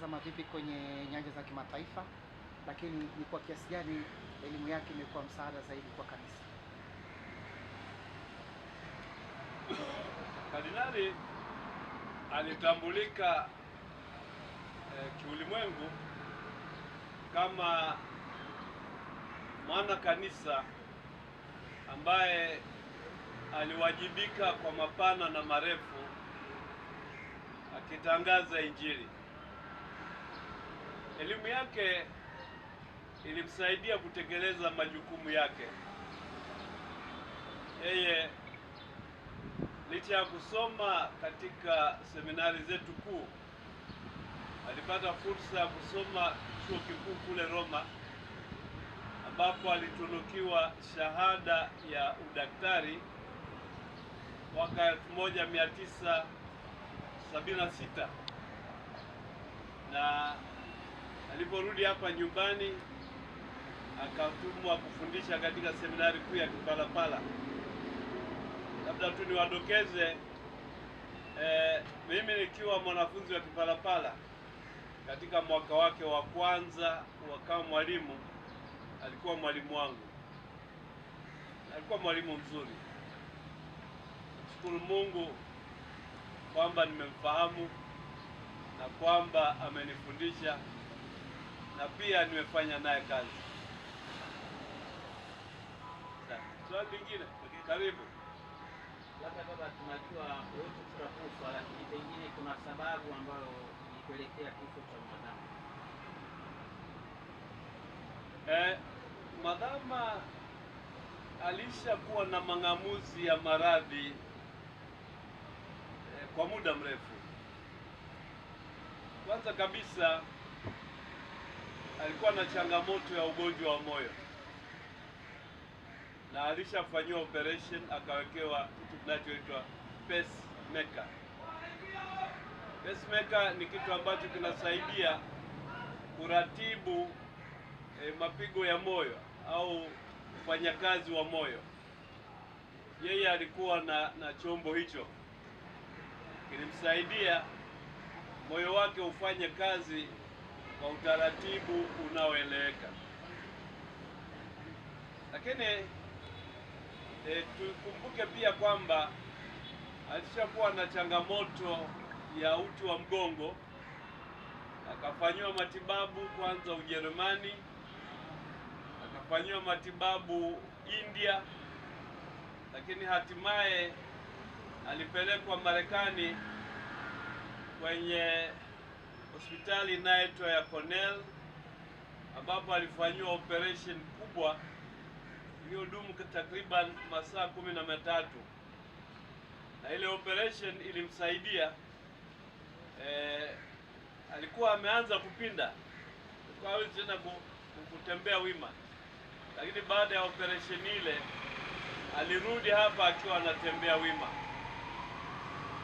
unamtazama vipi kwenye nyanja za kimataifa, lakini ni kwa kiasi gani elimu yake imekuwa msaada zaidi kwa kanisa? Kardinali alitambulika kiulimwengu kama mwana kanisa ambaye aliwajibika kwa mapana na marefu akitangaza Injili. Elimu yake ilimsaidia kutekeleza majukumu yake. Yeye licha ya kusoma katika seminari zetu kuu, alipata fursa ya kusoma chuo kikuu kule Roma, ambapo alitunukiwa shahada ya udaktari mwaka 1976, na aliporudi hapa nyumbani akatumwa kufundisha katika seminari kuu ya Kipalapala. Labda tu niwadokeze, mimi nikiwa mwanafunzi wa Kipalapala katika mwaka wake wa kwanza kama mwalimu, alikuwa mwalimu wangu. Alikuwa mwalimu mzuri. Shukuru Mungu kwamba nimemfahamu na kwamba amenifundisha na pia nimefanya naye kazi. Swali lingine? Karibu. Labda baba, tunajua wote tutakufa, lakini pengine kuna sababu ambayo ilipelekea kifo cha Mwadhama. Mwadhama alishakuwa na mang'amuzi ya maradhi kwa muda mrefu. Kwanza kabisa alikuwa na changamoto ya ugonjwa wa moyo, na alishafanyiwa operation, akawekewa kitu kinachoitwa pacemaker. Pacemaker ni kitu ambacho kinasaidia kuratibu mapigo ya moyo au ufanyakazi wa moyo. Yeye alikuwa na chombo hicho, kilimsaidia moyo wake ufanye kazi kwa utaratibu unaoeleweka. Lakini tukumbuke pia kwamba alishakuwa na changamoto ya uti wa mgongo, akafanyiwa matibabu kwanza Ujerumani, akafanyiwa matibabu India, lakini hatimaye alipelekwa Marekani kwenye hospitali inayoitwa ya Cornell, ambapo alifanyiwa operation kubwa iliyodumu takriban masaa 13, na ile operation ilimsaidia. Alikuwa ameanza kupinda, kwa hawezi tena kutembea wima, lakini baada ya operation ile alirudi hapa akiwa anatembea wima.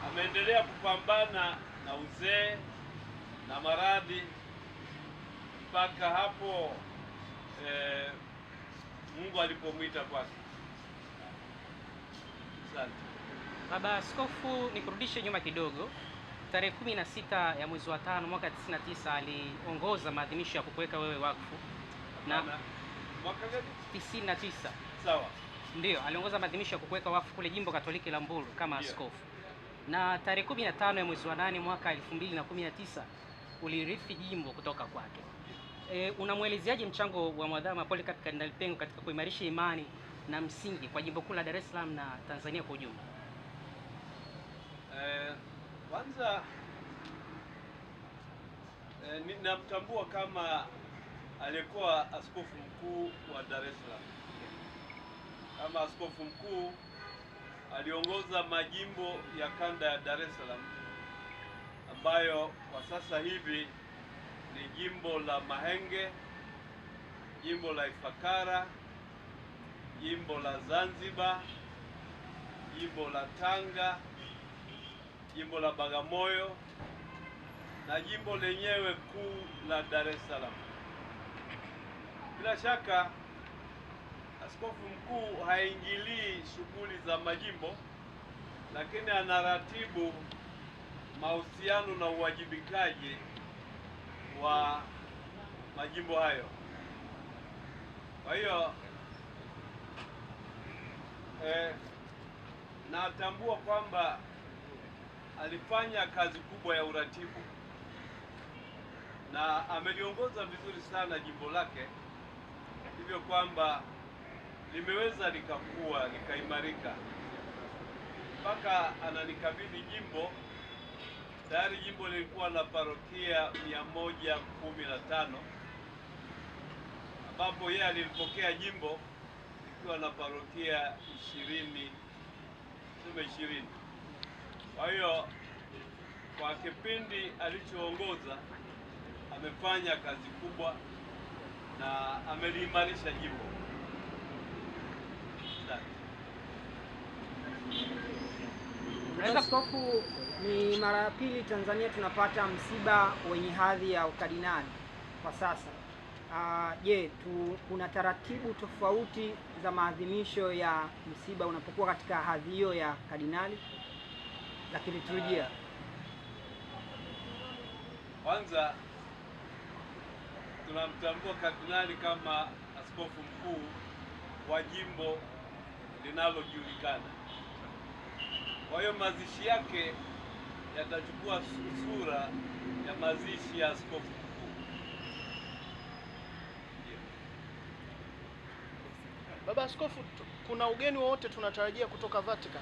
Ameendelea kupambana na uzee na maradhi mpaka hapo Mungu alipomwita kwake. Asante. Baba Askofu, nikurudishe nyuma kidogo. Tarehe 16 ya mwezi wa 5 mwaka 99 aliongoza maadhimisho ya kukuweka wewe wakfu. Na mwaka gani? 99. Sawa. Ndio, aliongoza maadhimisho ya kukuweka wakfu kule Jimbo Katoliki la Mbulu kama askofu. Na tarehe 15 ya mwezi wa 8 mwaka 2019 ulirithi jimbo kutoka kwake. Unamwelezeaje mchango wa Mwadhama Polycarp Kardinali Pengo katika kuimarisha imani na msingi kwa jimbo kuu la Dar es Salaam na Tanzania kwa ujumla? Kwanza ninamtambua kama aliyekuwa askofu mkuu wa Dar es Salaam. Kama askofu mkuu aliongoza majimbo ya kanda ya Dar es Salaam, ambayo kwa sasa hivi ni jimbo la Mahenge, jimbo la Ifakara, jimbo la Zanzibar, jimbo la Tanga, jimbo la Bagamoyo na jimbo lenyewe kuu la Dar es Salaam. Bila shaka askofu mkuu haingilii shughuli za majimbo, lakini anaratibu mahusiano na uwajibikaji wa majimbo hayo. Kwa hiyo natambua kwamba alifanya kazi kubwa ya uratibu na ameliongoza vizuri sana jimbo lake, hivyo kwamba limeweza likakua likaimarika mpaka ananikabidhi jimbo. Tayari jimbo lilikuwa na parokia 115 ambapo yeye alipokea jimbo likiwa na parokia 20. Kwa hiyo kwa kipindi alichoongoza amefanya kazi kubwa na ameliimarisha jimbo. Askofu, ni mara ya pili Tanzania tunapata msiba wenye hadhi ya ukardinali kwa sasa. Je, kuna taratibu tofauti za maadhimisho ya msiba unapokuwa katika hadhi hiyo ya kardinali za kiliturujia? Kwanza tunamtambua kardinali kama askofu mkuu wa jimbo linalojulikana. Kwa hiyo mazishi yake yatachukua sura ya mazishi ya askofu mkuu. Baba Askofu, kuna ugeni wowote tunatarajia kutoka Vatican?